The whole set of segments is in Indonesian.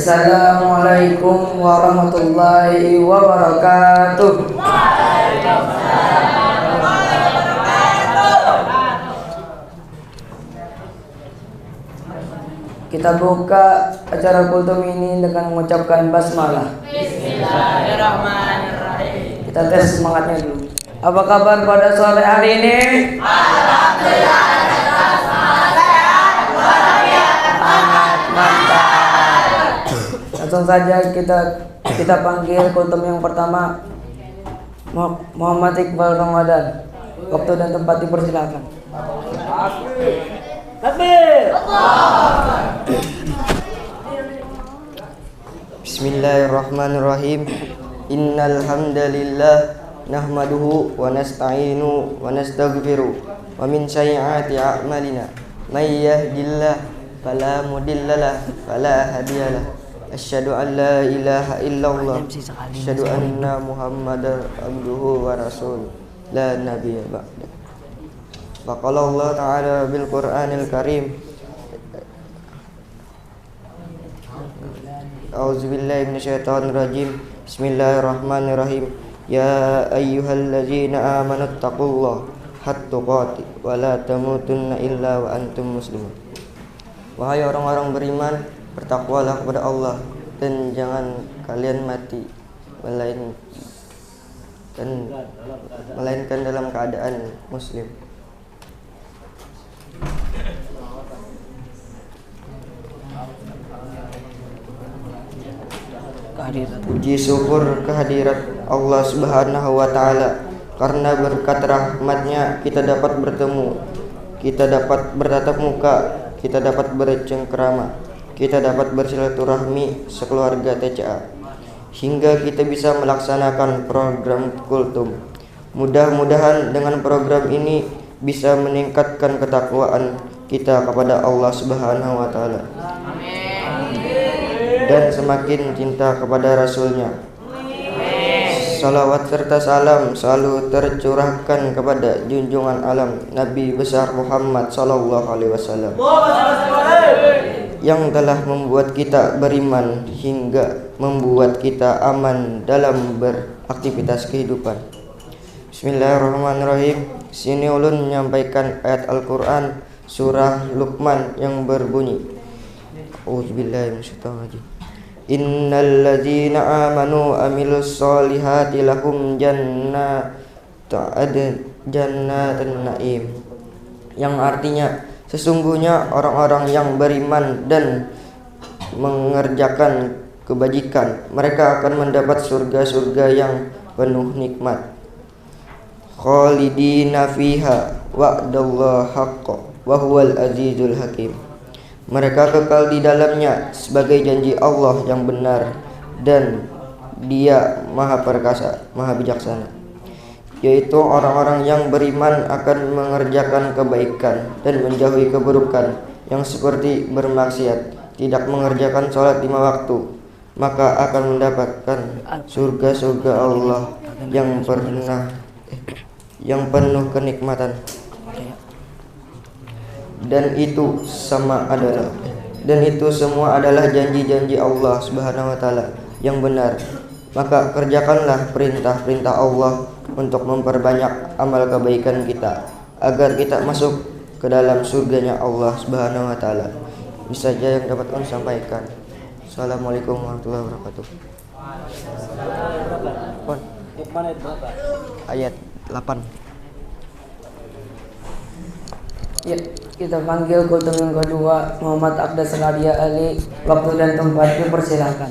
Assalamualaikum warahmatullahi wabarakatuh. Kita buka acara kultum ini dengan mengucapkan basmalah. Bismillahirrahmanirrahim. Kita tes semangatnya dulu. Apa kabar pada sore hari ini? Alhamdulillah. Mantap. Langsung saja kita panggil kultum yang pertama, Muhammad Iqbal Ramadan. Waktu dan tempat dipersilakan. Takbir. Bismillahirrahmanirrahim. Innal hamdalillah nahmaduhu wa nasta'inu wa nastaghfiruh wa min sayyiati a'malina may yahdihillahu fala mudhillalah fala hadiyalah asyhadu an la ilaha illallah asyhadu anna muhammadar abduhu wa rasuluh la nabiyya ba'da. Faqala Allah ta'ala bil Qur'anil Karim. A'udzubillahi minasyaitonir rajim. Bismillahirrahmanirrahim. Ya ayyuhalladzina amanu taqullaha haqqa tuqatih wa la tamutunna illa wa antum muslimun. Wahai orang-orang beriman, bertakwalah kepada Allah dan jangan kalian mati melainkan dalam keadaan muslim. Puji syukur kehadirat Allah Subhanahu wa Ta'ala, karena berkat rahmatnya kita dapat bertemu, kita dapat bertatap muka, kita dapat bercengkrama, kita dapat bersilaturahmi sekeluarga TCA, hingga kita bisa melaksanakan program kultum. Mudah-mudahan dengan program ini bisa meningkatkan ketakwaan kita kepada Allah Subhanahu wa Ta'ala dan semakin cinta kepada Rasulnya. Salawat serta salam selalu tercurahkan kepada junjungan alam Nabi besar Muhammad sallallahu alaihi wasallam yang telah membuat kita beriman hingga membuat kita aman dalam beraktivitas kehidupan. Bismillahirrahmanirrahim. Sini ulun menyampaikan ayat Al-Quran surah Luqman yang berbunyi, A'udzubillahi minasyaitonir rajim. Innal ladzina amanu amilus solihati lahum jannatun na'im, yang artinya sesungguhnya orang-orang yang beriman dan mengerjakan kebajikan, mereka akan mendapat surga-surga yang penuh nikmat. Khalidina fiha wa'dallahi haqqan wa huwal azizul hakim. Mereka kekal di dalamnya sebagai janji Allah yang benar, dan Dia Maha Perkasa, Maha Bijaksana. Yaitu orang-orang yang beriman akan mengerjakan kebaikan dan menjauhi keburukan, yang seperti bermaksiat, tidak mengerjakan sholat 5 waktu, maka akan mendapatkan surga-surga Allah yang penuh kenikmatan. Dan itu semua adalah janji-janji Allah Subhanahu wa Ta'ala yang benar. Maka kerjakanlah perintah-perintah Allah untuk memperbanyak amal kebaikan kita, agar kita masuk ke dalam surganya Allah Subhanahu wa Ta'ala. Ini saja yang dapat kami sampaikan. Assalamualaikum warahmatullahi wabarakatuh. Ayat 8. Ya, kita panggil kultum yang kedua, Muhammad Akdas Radia Ali. Waktu dan tempat dipersilakan.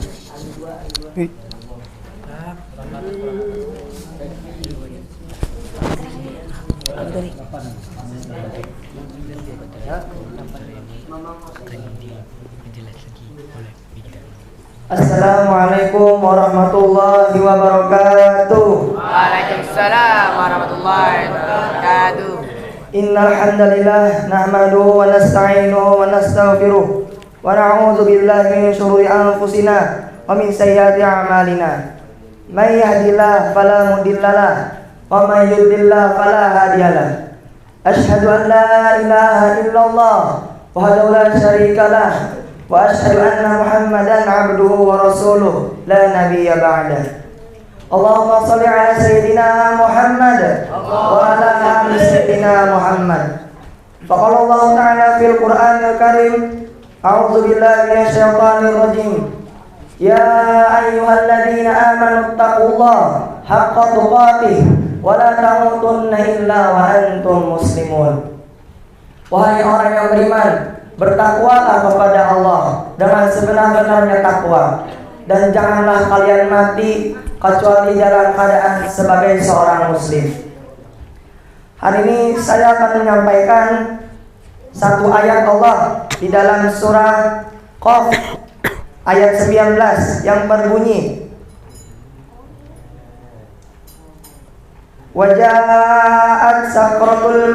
Assalamualaikum warahmatullahi wabarakatuh. Waalaikumsalam warahmatullahi wabarakatuh. Innal hamdalillah nahmaduhu wa nasta'inuhu wa nastaghfiruh wa na'udzu billahi min shururi anfusina wa min sayyiati a'malina. May yahdihillahu fala mudhillalah wa may yudlil fala hadiyalah. Asyhadu an la ilaha illallah wahdahu la syarikalah wa وأشهد أن محمدا عبده ورسوله لا نبي بعده. اللهم صل على سيدنا محمد وعلى آل سيدنا محمد. فقال الله تعالى في القرآن الكريم: أعوذ بالله من الشيطان الرجيم. يا أيها الذين آمنوا اتقوا الله حق تقاته ولا تموتن إلا وأنتم مسلمون. Wahai orang yang beriman, bertakwalah kepada Allah dengan sebenar-benarnya takwa, dan janganlah kalian mati kecuali dalam keadaan sebagai seorang muslim. Hari ini saya akan menyampaikan satu ayat Allah di dalam surah Qaf ayat 19 yang berbunyi: Waja'at sakratul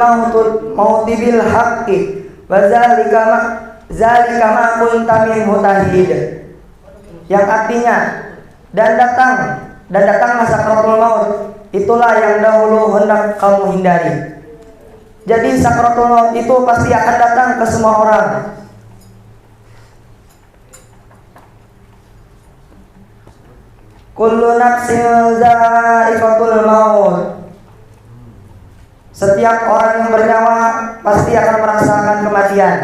mauti bil haqqi wa zalika ma kunta minhu tahid. Yang artinya, dan datang sakratul maut, itulah yang dahulu hendak kamu hindari. Jadi sakratul maut itu pasti akan datang ke semua orang. Kullu nafsin za'iqatul maut. Setiap orang yang bernyawa pasti akan merasakan kematian.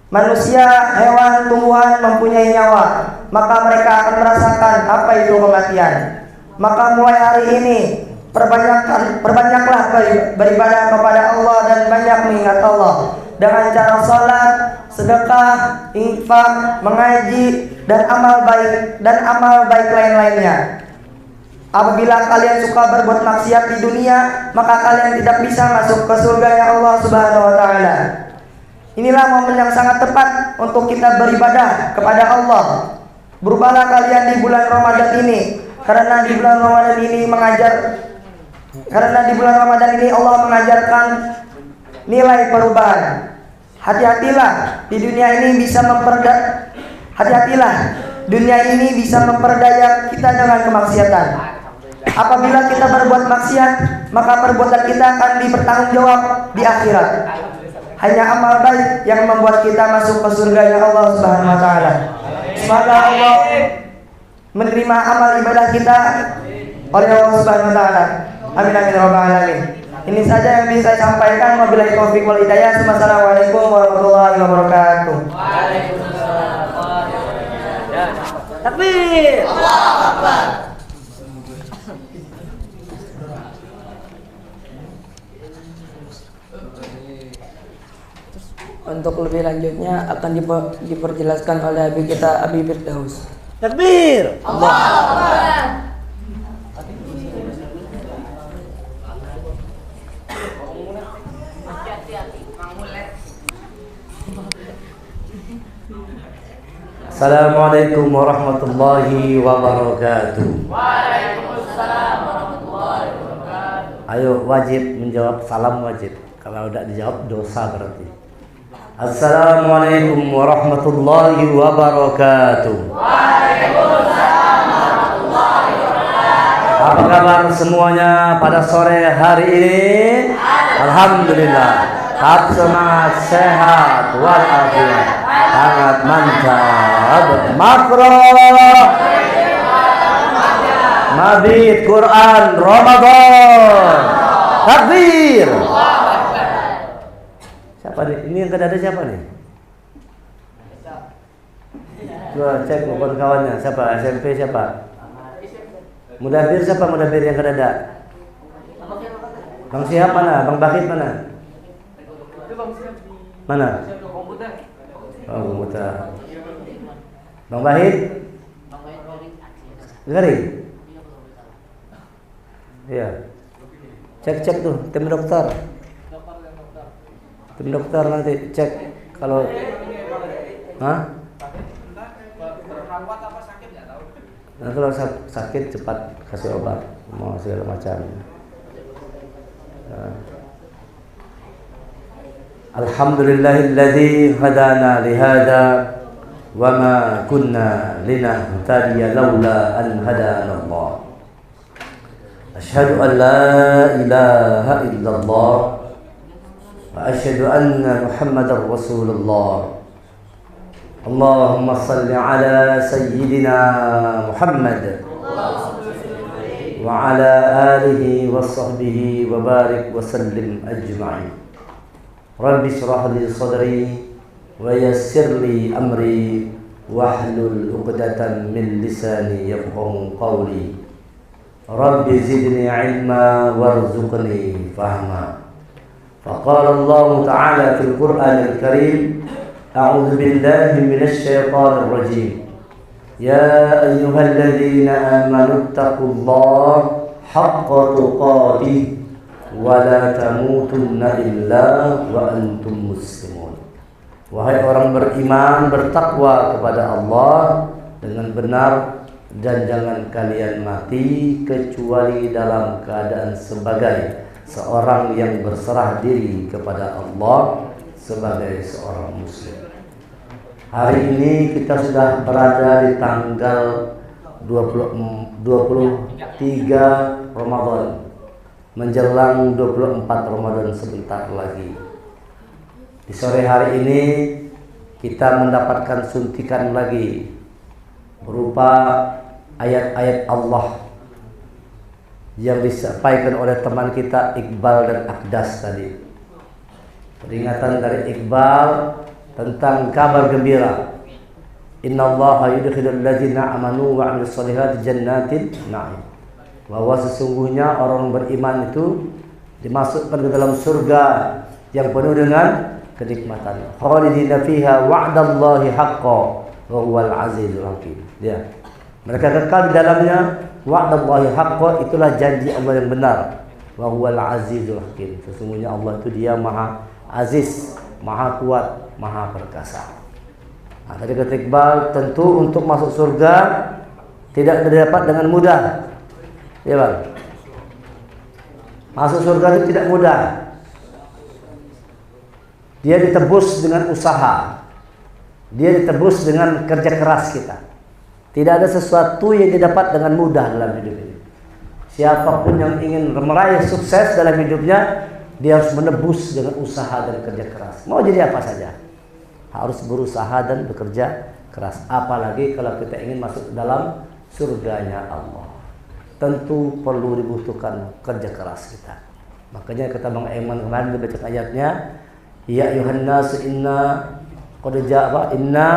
Manusia, hewan, tumbuhan mempunyai nyawa, maka mereka akan merasakan apa itu kematian. Maka mulai hari ini perbanyaklah beribadah kepada Allah dan banyak mengingat Allah dengan cara salat, sedekah, infak, mengaji, dan amal baik lain-lainnya. Apabila kalian suka berbuat maksiat di dunia, maka kalian tidak bisa masuk ke surga Allah Subhanahu wa taala. Inilah momen yang sangat tepat untuk kita beribadah kepada Allah. Berubahlah kalian di bulan Ramadan ini, karena di bulan Ramadan ini Allah mengajarkan nilai perubahan. Hati-hatilah dunia ini bisa memperdaya kita dengan kemaksiatan. Apabila kita berbuat maksiat, maka perbuatan kita akan dipertanggungjawab di akhirat. Hanya amal baik yang membuat kita masuk ke surga Allah Subhanahu wa taala. Semoga Allah menerima amal ibadah kita oleh Allah Subhanahu wa taala. Amin amin ya rabbal alamin. Ini saja yang bisa saya sampaikan. Wabillahi taufiq wal hidayah. Wassalamualaikum warahmatullahi wabarakatuh. Waalaikumsalam. Takbir. Allahu Akbar. Untuk lebih lanjutnya akan diperjelaskan oleh Habib kita, Habib Firdaus. Takbir. Allahu Akbar. Assalamualaikum warahmatullahi wabarakatuh. Waalaikumsalam warahmatullahi wabarakatuh. Ayo wajib menjawab salam wajib. Kalau tidak dijawab dosa berarti. Assalamualaikum warahmatullahi wabarakatuh. Waalaikumsalam warahmatullahi wabarakatuh. Apa kabar semuanya pada sore hari ini? Alhamdulillah. Tetap semangat, sehat walafiat. Sangat mantap. Makro Mabit Quran Ramadan. Takbir. Siapa nih? Ini yang ada siapa nih? Coba cek kawan-kawannya. Siapa? SMP siapa? Mudabir siapa? Mudabir yang ada? Bang Siap mana? Bang Bakit mana? Mana? Oh, komputer. Bang Bahid? Garing? Iya. Cek tuh tim dokter. Tim dokter nanti cek kalau Nah, kalau sakit cepat kasih obat, mau segala macam. Alhamdulillahilladzi hadana lihada wa ma kunna linahtadiya laula an hadana Allah. Asyhadu an la ilaha illallah wa asyhadu anna Muhammadar Rasulullah. Allahumma salli ala Sayyidina Muhammad wa ala alihi wa sahbihi wa barik wa sallim ajma'in. Rabbi shrah li sadri wa yassir li amri wahlul 'uqdatam min lisani yafqahu qawli. Rabbi zidni ilma warzuqni fahma. Faqala Allah Ta'ala fil Qur'anil Karim, a'udzu billahi minasy syaithanir rajim. Ya ayyuhalladzina amanu taqullaha haqqa tuqatih wa la tamutunna illa wa antum muslimun. Wahai orang beriman, bertakwa kepada Allah dengan benar dan jangan kalian mati kecuali dalam keadaan sebagai seorang yang berserah diri kepada Allah sebagai seorang muslim. Hari ini kita sudah berada di tanggal 23 Ramadan, menjelang 24 Ramadan sebentar lagi. Di sore hari ini kita mendapatkan suntikan lagi berupa ayat-ayat Allah yang disampaikan oleh teman kita Iqbal dan Akdas tadi. Peringatan dari Iqbal tentang kabar gembira. Innallaha yudkhilul ladzina amanu wa 'amilus solihati jannatin na'im. Bahwa sesungguhnya orang beriman itu dimasukkan ke dalam surga yang penuh dengan kenikmatan. Khalidina fiha wa'dallahi haqqan wa huwal azizul hakim. Ya. Mereka kekal di dalamnya, wa'dallahi haqqan, itulah janji Allah yang benar. Wa huwal azizul hakim. Sesungguhnya Allah itu Dia Maha Aziz, Maha kuat, Maha perkasa. Nah, tadi kata Iqbal, tentu untuk masuk surga tidak didapat dengan mudah. Ya Bang. Masuk surga itu tidak mudah. Dia ditebus dengan usaha. Dia ditebus dengan kerja keras kita. Tidak ada sesuatu yang didapat dengan mudah dalam hidup ini. Siapapun yang ingin meraih sukses dalam hidupnya, dia harus menebus dengan usaha dan kerja keras. Mau jadi apa saja, harus berusaha dan bekerja keras. Apalagi kalau kita ingin masuk dalam surganya Allah, tentu perlu dibutuhkan kerja keras kita. Makanya kata Bang Aiman kemarin dibaca ayatnya, ya ayuhan nas inna qad ja'a inna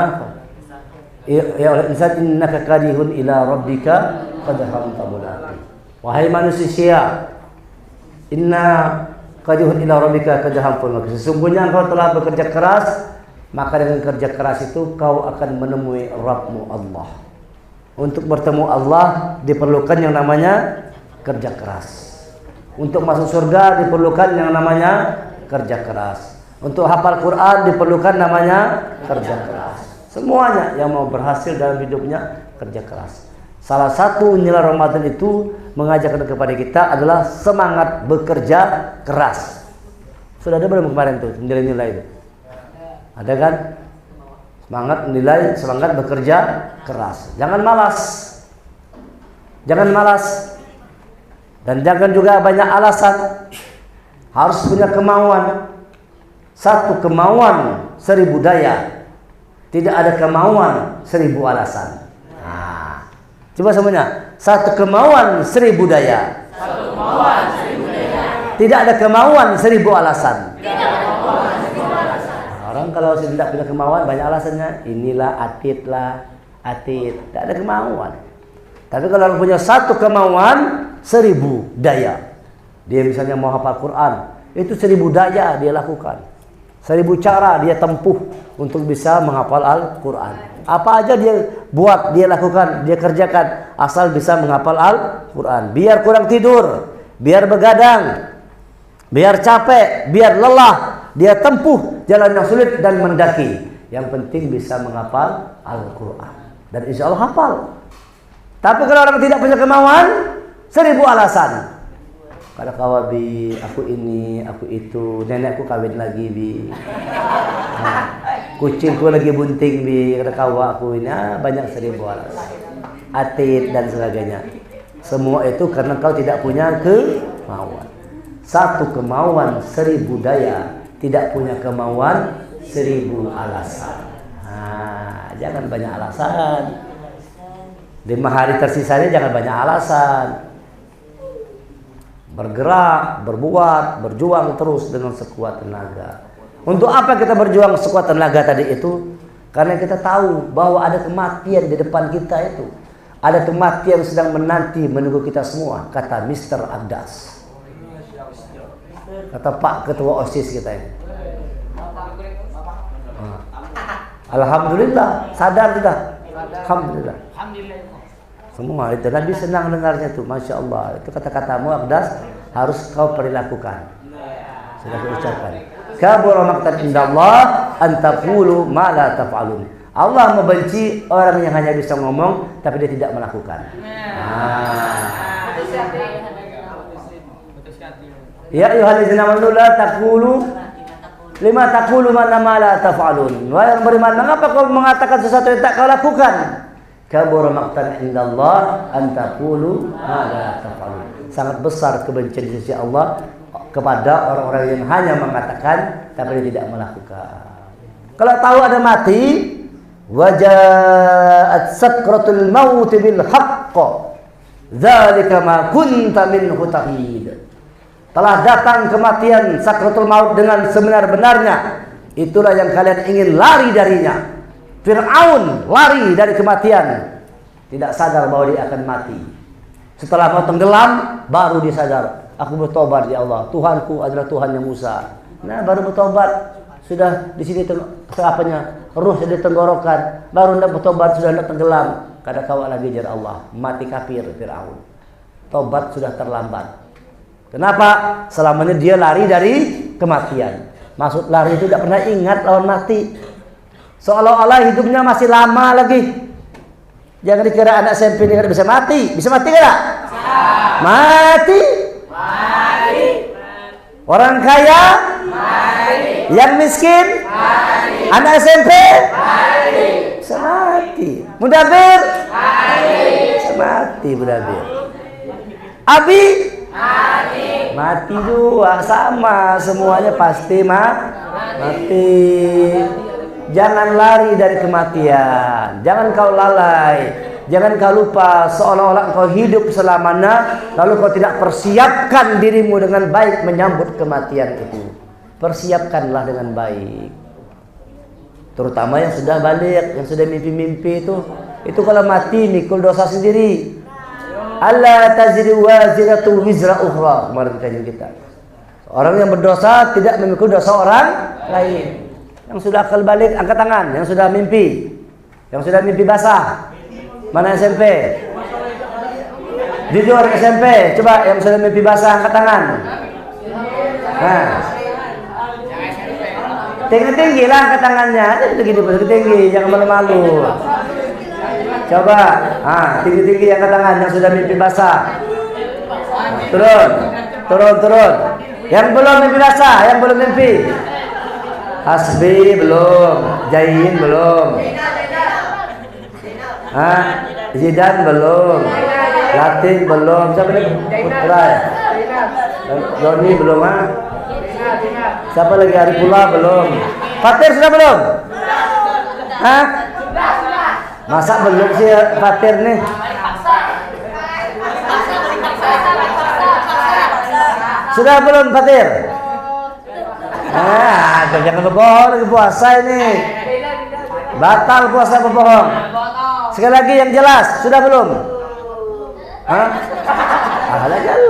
ya insan innaka kadihun ila rabbika qadham tabulati. Wahai manusia, inna kadihun ila rabbika qadham tabulati. Sesungguhnya engkau telah bekerja keras, maka dengan kerja keras itu kau akan menemui Rabbmu Allah. Untuk bertemu Allah diperlukan yang namanya kerja keras. Untuk masuk surga diperlukan yang namanya kerja keras. Untuk hafal Quran diperlukan namanya kerja keras. Semuanya yang mau berhasil dalam hidupnya kerja keras. Salah satu nilai Ramadan itu mengajarkan kepada kita adalah semangat bekerja keras. Sudah ada belum kemarin tuh nilai-nilai itu? Ada kan? Semangat bekerja keras. Jangan malas. Jangan malas. Dan jangan juga banyak alasan. Harus punya kemauan. Satu kemauan 1000 daya. Tidak ada kemauan 1000 alasan. Nah, coba semuanya. Satu kemauan 1000 daya. Satu kemauan 1000 daya. Tidak ada kemauan 1000 alasan. Tidak ada kemauan 1000 alasan. Orang kalau tidak punya kemauan banyak alasannya. Inilah atit. Tidak ada kemauan. Tapi kalau orang punya satu kemauan 1000 daya. Dia misalnya mau hafal Quran, itu 1000 daya dia lakukan. 1000 cara dia tempuh untuk bisa menghafal Al-Quran. Apa aja dia buat, dia lakukan, dia kerjakan, asal bisa menghafal Al-Quran. Biar kurang tidur, biar begadang, biar capek, biar lelah, dia tempuh jalan yang sulit dan mendaki. Yang penting bisa menghafal Al-Quran. Dan insya Allah hafal. Tapi kalau orang tidak punya kemauan, 1000 alasan. Kalau kau bi, aku ini, aku itu, nenekku kawin lagi bi, kucingku lagi bunting bi, kata kau aku ini, banyak 1000 alasan, atit dan sebagainya. Semua itu karena kau tidak punya kemauan. Satu kemauan 1000 daya, tidak punya kemauan 1000 alasan. Nah, jangan banyak alasan. 5 hari tersisanya jangan banyak alasan. Bergerak, berbuat, berjuang terus dengan sekuat tenaga. Untuk apa kita berjuang sekuat tenaga tadi itu? Karena kita tahu bahwa ada kematian di depan kita itu. Ada kematian sedang menanti menunggu kita semua, kata Mr. Abdas. Kata Pak Ketua OSIS kita ini. Alhamdulillah, sadar sudah. Alhamdulillah. Semua itu Nabi senang dengarnya tuh, masya Allah. Itu kata-katamu Abdas harus kau perilakukan. Sudah diucapkan. Kabura maqtan indallah an taqulu ma la taf'alun. Allah membenci orang yang hanya bisa ngomong tapi dia tidak melakukan. Ya ayyuhallazina amanu la taqulu lima taqulu ma la taf'alun. Wahai yang beriman, mengapa kau mengatakan sesuatu yang tak kau lakukan? Kabura maqtan indallah an taqulu ma la taf'alun. Sangat besar kebencian di sisi Allah kepada orang-orang yang hanya mengatakan tapi dia tidak melakukan. Kalau tahu ada mati, wajaat sakratul maut bil haqq, dzalika ma kunta minhu tahid. Telah datang kematian sakratul maut dengan sebenar-benarnya, itulah yang kalian ingin lari darinya. Fir'aun lari dari kematian, tidak sadar bahwa dia akan mati. Setelah mau tenggelam baru dia sadar, aku bertobat ya Allah, Tuhanku adalah Tuhannya Musa. Nah, baru bertobat, sudah di sini apanya, ruh sudah tenggorokan, baru hendak bertobat sudah hendak tenggelam. Kada kau lagi jar Allah, mati kafir Fir'aun. Tobat sudah terlambat. Kenapa? Selamanya dia lari dari kematian. Maksud lari itu tidak pernah ingat lawan mati. Seolah-olah hidupnya masih lama lagi. Jangan dikira anak SMP ini bisa mati. Bisa mati enggak? Mati. Orang kaya, mati. Yang miskin, mati. Anak SMP, mati. Bisa mati. Mudabir, bisa mati mudabir. Abi, mati juga, sama semuanya pasti mati. Jangan lari dari kematian, jangan kau lalai, jangan kau lupa seolah-olah kau hidup selamanya, lalu kau tidak persiapkan dirimu dengan baik menyambut kematian itu. Persiapkanlah dengan baik. Terutama yang sudah balik, yang sudah mimpi-mimpi itu kalau mati mikul dosa sendiri. Allah taziru waziratu wizra ukhra, kemarin kajian kita. Orang yang berdosa tidak memikul dosa orang lain. Yang sudah akal balik angkat tangan, yang sudah mimpi. Yang sudah mimpi basah. Mana SMP? Jujur SMP, coba yang sudah mimpi basah angkat tangan. Nah. Tinggi-tinggi lah angkat tangannya. Begitu tinggi, jangan malu-malu. Coba, tinggi-tinggi angkat tangan yang sudah mimpi basah. Turun. Yang belum mimpi basah, yang belum mimpi. Hasbi belum, Jain belum, Zidan belum, Latin belum, siapa lagi? Putra, Doni belum, siapa lagi? Arifullah belum, Fatir sudah belum? Masa belum sih Fatir nih? Sudah belum Fatir? Jangan berbohong lagi puasa ini. Batal puasa berbohong. Sekali lagi yang jelas, sudah belum?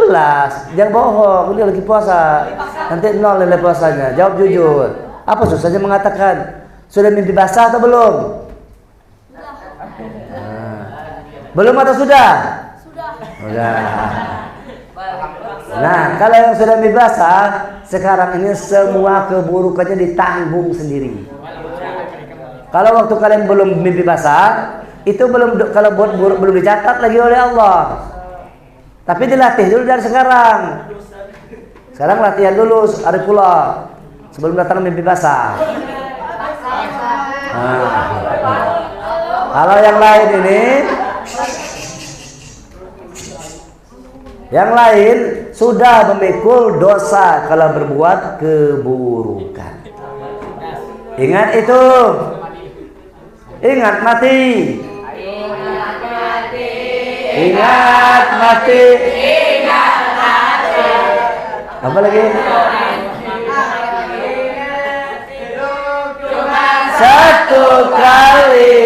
Jelas. Jangan bohong, ini lagi puasa. Nanti nol nilai puasanya. Jawab jujur. Apa susahnya mengatakan? Sudah mimpi basah atau belum? Belum atau sudah? Sudah. Nah, kalau yang sudah mimpi basah, sekarang ini semua keburukannya ditanggung sendiri. Kalau waktu kalian belum mimpi basah, itu kalau buat buruk belum dicatat lagi oleh Allah. Tapi dilatih dulu dari sekarang. Sekarang latihan dulu hari pula sebelum datang mimpi basah. Kalau yang lain ini, yang lain sudah memikul dosa kalau berbuat keburukan. Ingat itu. Ingat mati. Ingat mati. Ingat mati. Ingat mati. Apa lagi? Satu kali.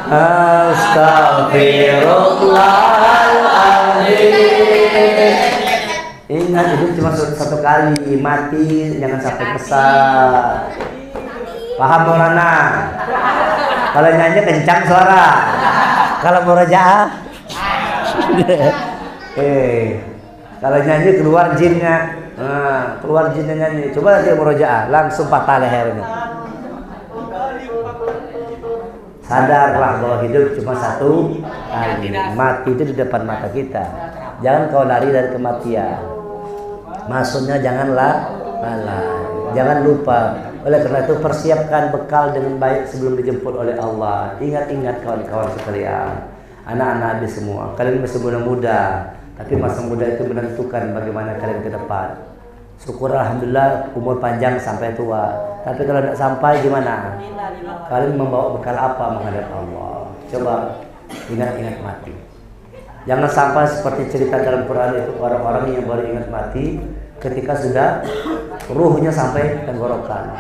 Astagfirullahaladzim. Ingat hidup cuma satu kali, mati jangan sampai kesal. Paham Maulana? Kalau nyanyi kencang suara, kalau murojaah kalau nyanyi keluar jinnya. Keluar jinnya nyanyi. Coba nanti murojaah, langsung patah lehernya. Sadarlah bahwa hidup cuma satu kali. Mati itu di depan mata kita. Jangan kau lari dari kematian. Maksudnya janganlah lalai. Jangan lupa. Oleh karena itu persiapkan bekal dengan baik sebelum dijemput oleh Allah. Ingat-ingat kawan-kawan sekalian, anak-anak Nabi semua. Kalian masih muda-muda, tapi masa muda itu menentukan bagaimana kalian ke depan. Syukur alhamdulillah umur panjang sampai tua. Tapi kalau tidak sampai gimana? Kalian membawa bekal apa menghadap Allah? Coba ingat-ingat mati. Jangan sampai seperti cerita dalam Quran itu orang-orang yang baru ingat mati ketika sudah ruhnya sampai tenggorokan.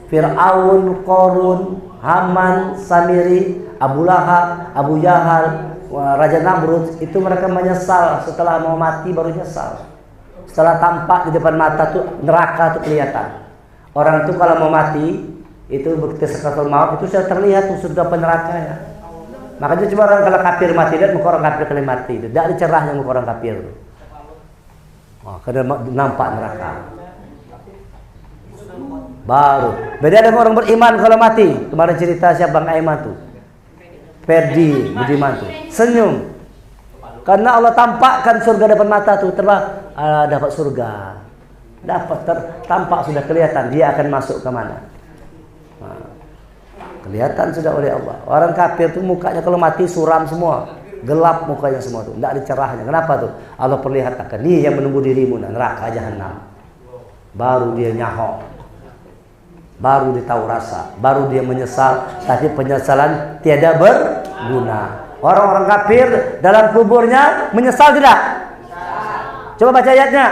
Fir'aun, Qarun, Haman, Samiri, Abu Lahab, Abu Jahal, Raja Namrud, itu mereka menyesal setelah mau mati baru nyesal. Setelah tampak di depan mata tuh neraka tuh kelihatan. Orang tuh kalau mau mati itu bukti sakaratul maut itu sudah terlihat tuh sudah neraka ya. Makanya coba orang kalau kafir mati lihat muka orang kafir kali mati itu, tidak ada cerahnya muka orang kafir. Karena nampak neraka. Baru beda dengan orang beriman kalau mati. Kemarin cerita siapa Bang Aiman tuh, Ferdi Budiman tuh senyum karena Allah tampakkan surga depan mata tuh, terbang dapat surga, dapat tampak sudah kelihatan dia akan masuk ke mana. Kelihatan sudah oleh Allah. Orang kafir tuh mukanya kalau mati suram semua, gelap mukanya semua tuh, tidak ada cerahnya. Kenapa tuh? Allah perlihatkan nih yang menunggu dirimu neraka jahanam. Baru dia nyahok, baru dia tahu rasa, baru dia menyesal. Tapi penyesalan tiada berguna. Orang-orang kafir dalam kuburnya menyesal tidak? Coba baca ayatnya.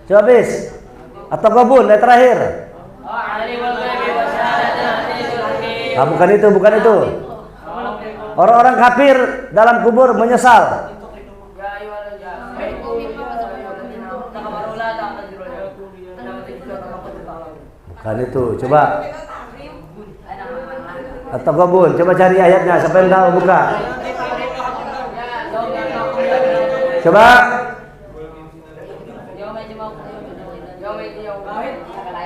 Coba bis. Atau gabun ayat terakhir. Bukan itu, bukan itu. Orang-orang kafir dalam kubur menyesal. Bukan itu. Coba. Atau gabun, coba cari ayatnya. Siapa yang tahu buka? Coba.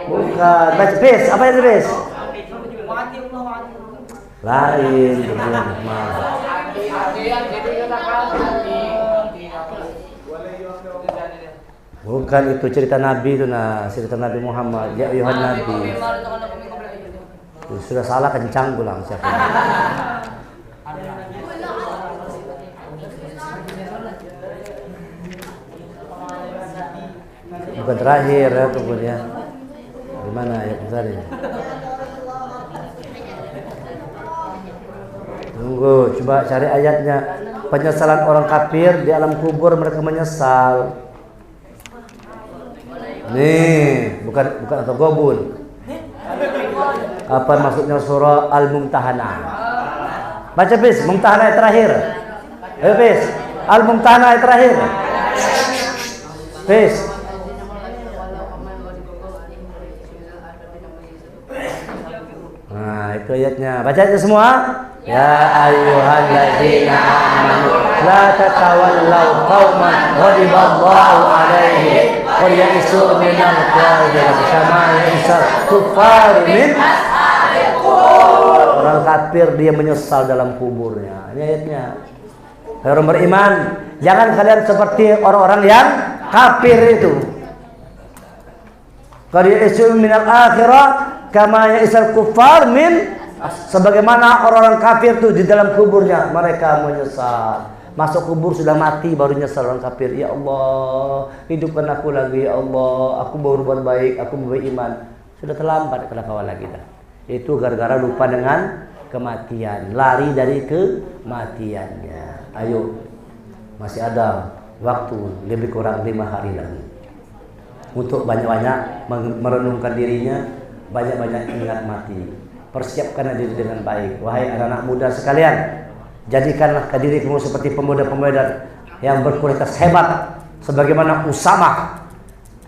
Bukan. Baca bis. Apa itu bis? Lain. Bukan itu cerita Nabi itu cerita Nabi Muhammad. Ya Yuhan Nabi. Sudah salah kencang pulang siapa? Bukan terakhir ya tunggunya. Gimana ya tadi? Tunggu, coba cari ayatnya. Penyesalan orang kafir di alam kubur, mereka menyesal. Nih, bukan atau gobun. Apa maksudnya surah Al-Mumtahanah? Baca bis, Mumtahanah ayat terakhir. Ayo bis, Al-Mumtahanah ayat terakhir. Bis. Nah, itu ayatnya. Baca aja semua. Ya ayyuhalladzina amanu la tatawallaw qauman ghadiballahu alaihim qul ya'isu minal qawli kama ya'isa kuffar min orang kafir dia menyesal dalam kuburnya. Ini ayatnya. Orang beriman, jangan kalian seperti orang-orang yang kafir itu. Qad ya'isu minal akhirah kama ya'isal kuffar min, sebagaimana orang-orang kafir itu di dalam kuburnya mereka menyesal. Masuk kubur sudah mati baru nyesal orang kafir. Ya Allah, hidupkan aku lagi ya Allah. Aku baru berbuat baik, aku beriman. Sudah terlambat kena kawal lagi dah. Itu gara-gara lupa dengan kematian, lari dari kematiannya. Ayo, masih ada waktu lebih kurang 5 hari lagi untuk banyak-banyak merenungkan dirinya, banyak-banyak ingat mati. Persiapkan diri dengan baik. Wahai anak-anak muda sekalian, jadikanlah dirimu seperti pemuda-pemuda yang berkualitas hebat sebagaimana Usamah.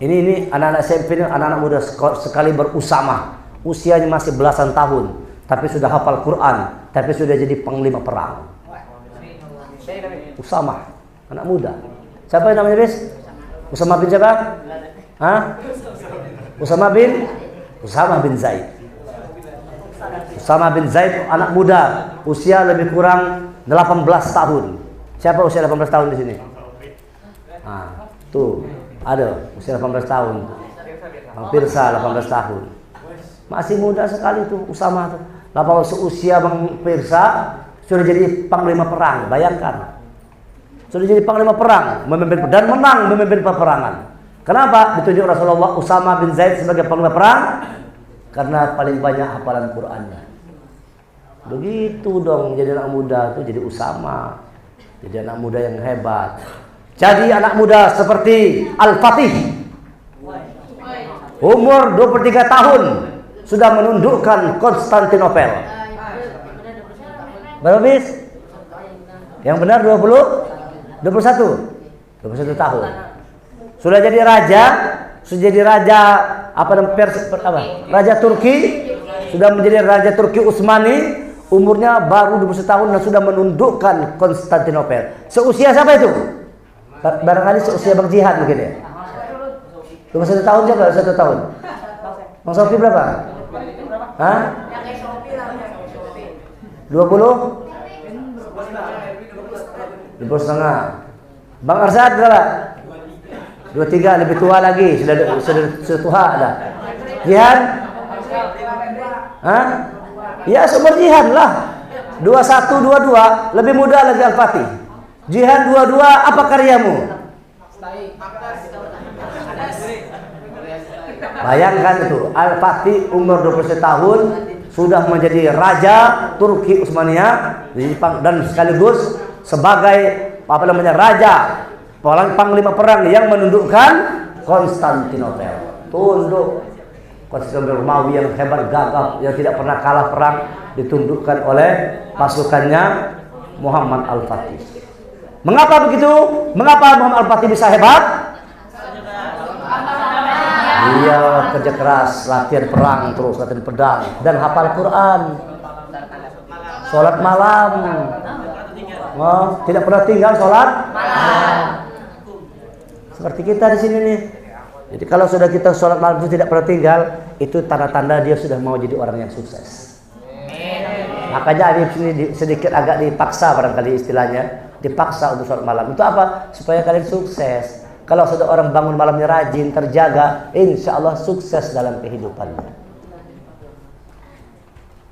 Ini anak-anak SMP ini, anak-anak muda sekali berusamah. Usianya masih belasan tahun, tapi sudah hafal Quran, tapi sudah jadi panglima perang. Usamah, anak muda. Siapa yang namanya, Bis? Usamah bin siapa? Hah? Usamah bin Zaid. Usamah bin Zaid, anak muda, usia lebih kurang 18 tahun. Siapa usia 18 tahun di sini? Ah, tuh, ada usia 18 tahun. Bang Pirsa 18 tahun. Masih muda sekali tuh Usamah tuh. Lapang seusia Bang Pirsa sudah jadi panglima perang, bayangkan. Sudah jadi panglima perang, memimpin dan menang memimpin peperangan. Kenapa ditunjuk Rasulullah Usamah bin Zaid sebagai panglima perang? Karena paling banyak hafalan Qur'annya. Begitu dong, jadi anak muda itu jadi Usamah, jadi anak muda yang hebat. Jadi anak muda seperti Al-Fatih, umur 23 tahun sudah menundukkan Konstantinopel. Berapa, Bis? Yang benar 21 tahun. Sudah jadi raja, Raja Turki, sudah menjadi Raja Turki Utsmani, umurnya baru 21 tahun dan sudah menundukkan Konstantinopel. Seusia siapa itu? Barangkali seusia Bang Jihad mungkin ya. 21 tahun juga, 1 tahun. Bang Sofi berapa? Hah? 20? 20 setengah. Bang Arsad berapa? 23, lebih tua lagi, sudah tua dah. Jihan? Hah? Ya seumur Jihan lah. 21, 22, lebih muda lagi Al-Fatih. Jihan 22, apa karyamu? Bayangkan itu, Al-Fatih umur 21 tahun sudah menjadi Raja Turki Utsmaniyah dan sekaligus sebagai raja, panglima perang yang menundukkan Konstantinopel. Tunduk Konstantinopel Romawi yang hebat, gagah, yang tidak pernah kalah perang, ditundukkan oleh pasukannya Muhammad Al-Fatih. Mengapa begitu? Mengapa Muhammad Al-Fatih bisa hebat? Dia kerja keras, latihan perang terus, latihan pedang, dan hafal Quran, sholat malam. Oh, tidak pernah tinggal sholat malam. Seperti kita di sini nih. Jadi kalau sudah kita sholat malam itu tidak pernah tinggal, itu tanda-tanda dia sudah mau jadi orang yang sukses. Makanya di sini sedikit agak dipaksa, barangkali istilahnya, dipaksa untuk sholat malam. Itu apa? Supaya kalian sukses. Kalau sudah orang bangun malamnya rajin, terjaga, insya Allah sukses dalam kehidupannya.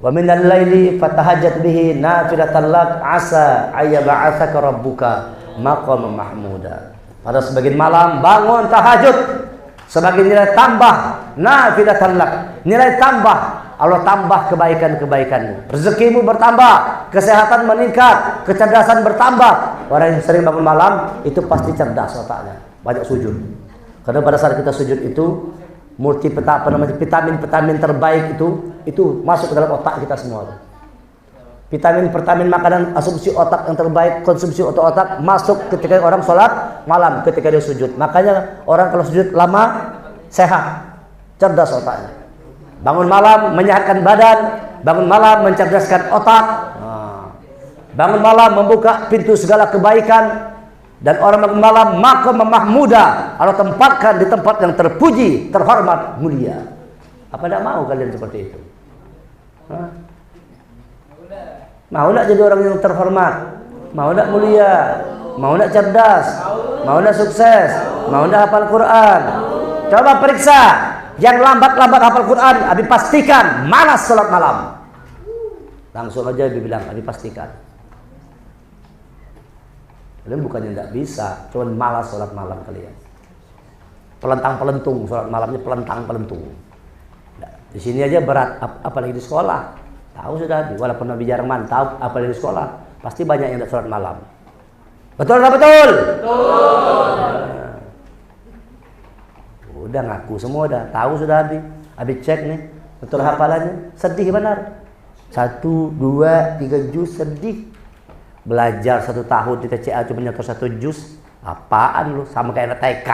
Wa minal laili fatahajjat bihi nafilatan lak asa ayyab'atsaka rabbuka maqaman mahmuda. Pada sebagian malam bangun tahajud sebagai nilai tambah nafilatan lak, nilai tambah, Allah tambah kebaikan-kebaikanmu. Rezekimu bertambah, kesehatan meningkat, kecerdasan bertambah. Orang yang sering bangun malam itu pasti cerdas otaknya, banyak sujud. Karena pada saat kita sujud itu vitamin terbaik itu masuk ke dalam otak kita semua. Vitamin makanan asumsi otak yang terbaik, konsumsi otak masuk ketika orang sholat malam, ketika dia sujud. Makanya orang kalau sujud lama sehat, cerdas otaknya. Bangun malam menyehatkan badan, bangun malam mencerdaskan otak, bangun malam membuka pintu segala kebaikan. Dan orang bangun malam maqam mahmuda, Allah tempatkan di tempat yang terpuji, terhormat, mulia. Apa tidak mau kalian seperti itu? Mau tidak jadi orang yang terhormat? Mau tidak mulia? Mau tidak cerdas? Mau tidak sukses? Mau tidak hafal Quran? Coba periksa yang lambat-lambat hafal Quran, Abi pastikan malas sholat malam. Langsung aja Abi bilang, Abi pastikan. Kalian bukannya tidak bisa, cuma malas sholat malam kalian. Pelentang-pelentung, sholat malamnya pelentang-pelentung. Nah, di sini aja berat, apalagi di sekolah. Tahu sudah, walaupun Nabi jarang mantap, apalagi di sekolah, pasti banyak yang tidak sholat malam. Betul nggak betul? Betul. Nah, udah ngaku semua, udah tahu sudah Abi cek nih, betul hafalannya, sedih benar. 1, 2, 3 juz sedih. Belajar 1 tahun di TCA cuma nyetor 1 juz, apaan lu? Sama kayak anak TK.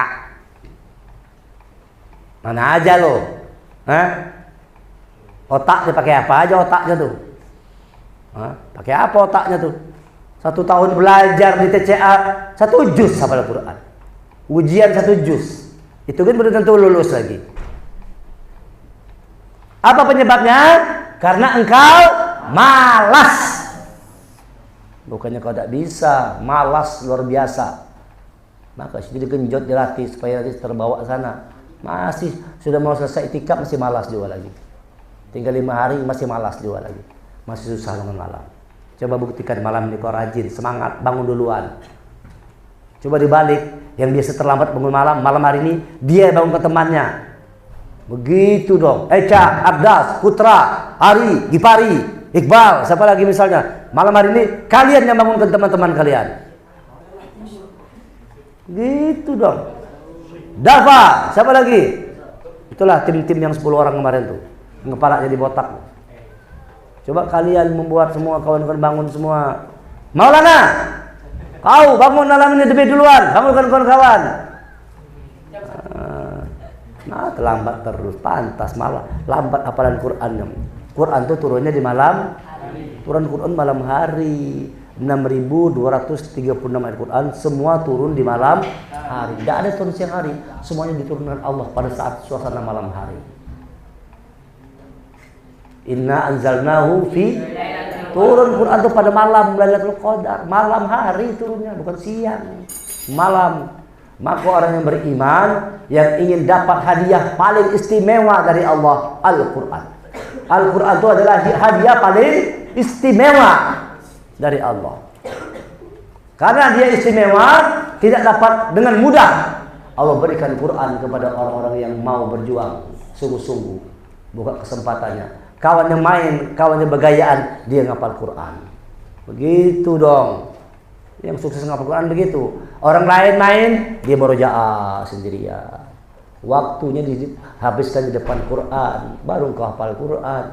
Mana aja lo? Hah? Otak dipakai apa aja otaknya tuh? Hah? Pakai apa otaknya tuh? 1 tahun belajar di TCA 1 juz hafal Al-Quran. Ujian 1 juz. Itu kan belum tentu lulus lagi. Apa penyebabnya? Karena engkau malas. Bukannya kau tidak bisa, malas luar biasa. Maka situ digenjot dilatih supaya nanti terbawa ke sana. Masih sudah mau selesai itikaf masih malas juga lagi. Tinggal 5 hari masih malas juga lagi. Masih susah bangun malam. Coba buktikan malam ini kau rajin, semangat, bangun duluan. Coba dibalik, yang biasa terlambat bangun malam, malam hari ini dia bangun ke temannya. Begitu dong. Eca, Abdas, Putra, Ari, Gipari, Iqbal, siapa lagi misalnya. Malam hari ini kalian yang bangunkan teman-teman kalian. Gitu dong. Dafa, siapa lagi? Itulah tim-tim yang 10 orang kemarin tuh. Kepala jadi botak. Coba kalian membuat semua kawan-kawan bangun semua. Maulana, kau bangun malam ini lebih duluan. Bangunkan kawan-kawan. Nah, terlambat terus. Pantas malah lambat hafalan Quran. Quran itu turunnya di malam. Turun Quran malam hari. 6.236 ayat Quran semua turun di malam hari. Tidak ada turun siang hari. Semuanya diturunkan Allah pada saat suasana malam hari. Inna anzalnahu fi, turun Quran itu pada malam Lailatul Qadar, malam hari turunnya, bukan siang, malam. Maka orang yang beriman yang ingin dapat hadiah paling istimewa dari Allah, Al-Quran. Al-Quran itu adalah hadiah paling istimewa dari Allah. Karena dia istimewa, tidak dapat dengan mudah Allah berikan Quran kepada orang-orang yang mau berjuang sungguh-sungguh, buka kesempatannya. Kawan yang main, kawan yang bergayaan, dia ngapal Quran. Begitu dong. Yang sukses ngapal Quran begitu. Orang lain main, dia murojaah sendirian. Waktunya dihabiskan di depan Quran, baru kau hafal Quran.